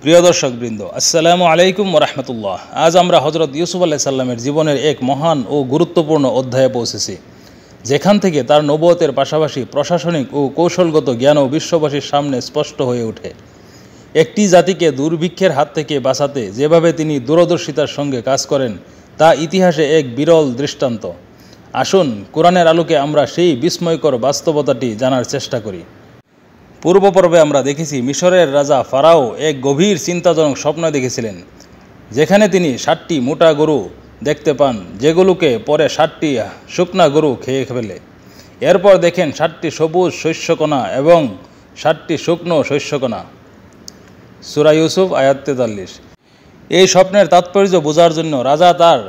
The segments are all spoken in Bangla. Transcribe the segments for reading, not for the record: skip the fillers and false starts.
প্রিয় দর্শকবৃন্দ, আসসালামু আলাইকুম ওয়া রাহমাতুল্লাহ। আজ আমরা হযরত ইউসুফ আলাইহিস সালামের জীবনের এক মহান ও গুরুত্বপূর্ণ অধ্যায়ে পৌঁছেছি, যেখান থেকে তার নবুয়তের পাশাপাশি প্রশাসনিক ও কৌশলগত জ্ঞানও বিশ্ববাসীর সামনে স্পষ্ট হয়ে ওঠে। একটি জাতিকে দুর্ভিক্ষের হাত থেকে বাঁচাতে যেভাবে তিনি দূরদর্শিতার সঙ্গে কাজ করেন তা ইতিহাসে এক বিরল দৃষ্টান্ত। আসুন কোরআনের আলোকে আমরা সেই বিস্ময়কর বাস্তবতাটি জানার চেষ্টা করি। পূর্ব পর্বে আমরা দেখেছি মিশরের রাজা ফারাও এক গভীর চিন্তাজনক স্বপ্ন দেখেছিলেন, যেখানে তিনি 7টি মোটা গরু দেখতে পান, যেগুলোকে পরে 7টি শুকনা গরু খেয়ে ফেলে। এরপর দেখেন 7টি সবুজ শস্যকণা এবং 7টি শুকনো শস্যকণা। সূরা ইউসুফ আয়াত 43। এই স্বপ্নের তাৎপর্য বোঝার জন্য রাজা তার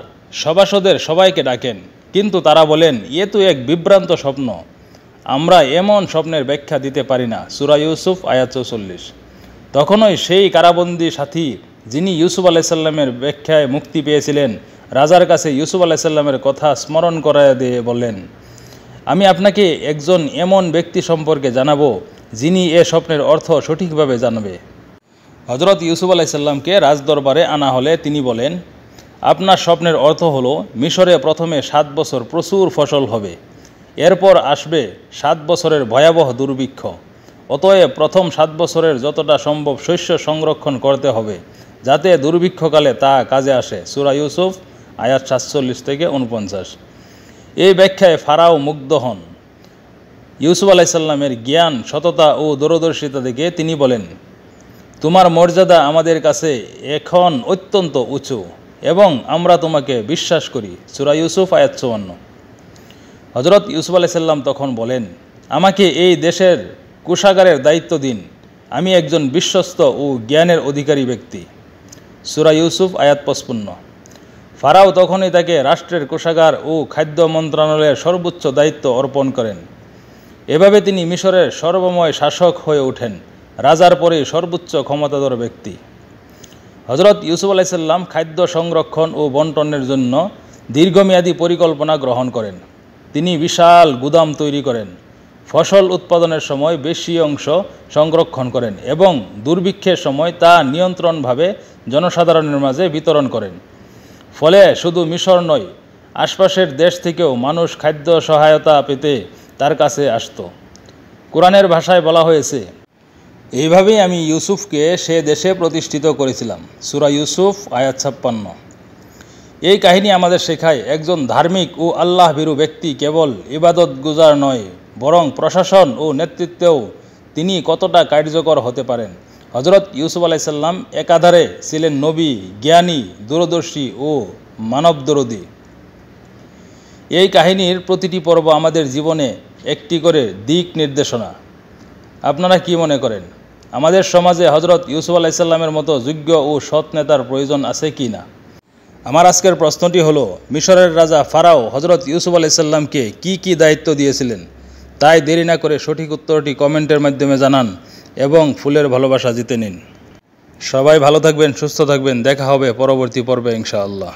সভাসদের সবাইকে ডাকেন, কিন্তু তারা বলেন, এ তো এক বিভ্রান্ত স্বপ্ন, আমরা এমন স্বপ্নের ব্যাখ্যা দিতে পারি না। সূরা ইউসুফ আয়াত 44। তখনই সেই কারাবন্দী সাথী, যিনি ইউসুফ আলাইহিস সালামের ব্যাখ্যায় মুক্তি পেয়েছিলেন, রাজার কাছে ইউসুফ আলাইহিস সালামের কথা স্মরণ করায় দিয়ে বললেন, আমি আপনাকে একজন এমন ব্যক্তি সম্পর্কে জানাবো যিনি এ স্বপ্নের অর্থ সঠিকভাবে জানবে। হযরত ইউসুফ আলাইহিস সালামকে রাজদরবারে আনা হলে তিনি বলেন, আপনার স্বপ্নের অর্থ হলো মিশরে প্রথমে 7 বছর প্রচুর ফসল হবে, এরপর আসবে 7 বছরের ভয়াবহ দুর্ভিক্ষ। অতএব প্রথম 7 বছরের যতটা সম্ভব শস্য সংরক্ষণ করতে হবে, যাতে দুর্ভিক্ষকালে তা কাজে আসে। সূরা ইউসুফ আয়াত 47 থেকে 49। এই ব্যাখ্যায় ফারাও মুগ্ধ হন। ইউসুফ আলাইহিস সালামের জ্ঞান, সততা ও দূরদর্শিতা দেখে তিনি বলেন, তোমার মর্যাদা আমাদের কাছে এখন অত্যন্ত উঁচু এবং আমরা তোমাকে বিশ্বাস করি। সূরা ইউসুফ আয়াত 54। হযরত ইউসুফ আলাইহিস সালাম তখন বলেন, আমাকে এই দেশের কোষাগারের দায়িত্ব দিন, আমি একজন বিশ্বস্ত ও জ্ঞানের অধিকারী ব্যক্তি। সূরা ইউসুফ আয়াত 55। ফারাও তখনই তাকে রাষ্ট্রের কোষাগার ও খাদ্য মন্ত্রণালয়ের সর্বোচ্চ দায়িত্ব অর্পণ করেন। এভাবে তিনি মিশরের সর্বময় শাসক হয়ে ওঠেন, রাজার পরেই সর্বোচ্চ ক্ষমতাধর ব্যক্তি। হযরত ইউসুফ আলাইহিস সালাম খাদ্য সংরক্ষণ ও বন্টনের জন্য দীর্ঘমেয়াদী পরিকল্পনা গ্রহণ করেন। তিনি বিশাল গুদাম তৈরি করেন, ফসল উৎপাদনের সময় বেশি অংশ সংরক্ষণ করেন এবং দুর্ভিক্ষের সময় তা নিয়ন্ত্রণভাবে জনসাধারণের মাঝে বিতরণ করেন। ফলে শুধু মিশর নয়, আশপাশের দেশ থেকেও মানুষ খাদ্য সহায়তা পেতে তার কাছে আসত। কোরআনের ভাষায় বলা হয়েছে, এইভাবেই আমি ইউসুফকে সে দেশে প্রতিষ্ঠিত করেছিলাম। সূরা ইউসুফ আয়াত 56। এই কাহিনী আমাদের শেখায়, একজন ধার্মিক ও আল্লাহ ভীরু ব্যক্তি কেবল ইবাদত গুজার নয়, বরং প্রশাসন ও নেতৃত্বেও তিনি কতটা কার্যকর হতে পারেন। হযরত ইউসুফ আলাইহিস সালাম একাধারে ছিলেন নবী, জ্ঞানী, দূরদর্শী ও মানবদরদী। এই কাহিনীর প্রতিটি পর্ব আমাদের জীবনে একটি করে দিক নির্দেশনা। আপনারা কি মনে করেন, আমাদের সমাজে হযরত ইউসুফ আলাইহিস সালামের মতো যোগ্য ও সৎ নেতার প্রয়োজন আছে কি না? আমার আজকের প্রশ্নটি হলো, মিশরের রাজা ফারাও হযরত ইউসুফ আলাইহিস সালামকে কি দায়িত্ব দিয়েছিলেন? তাই দেরি না করে সঠিক উত্তরটি কমেন্টের মাধ্যমে জানান এবং ফুলের ভালোবাসা জিতে নিন। সবাই ভালো থাকবেন, সুস্থ থাকবেন। দেখা হবে পরবর্তী পর্বে ইনশাআল্লাহ।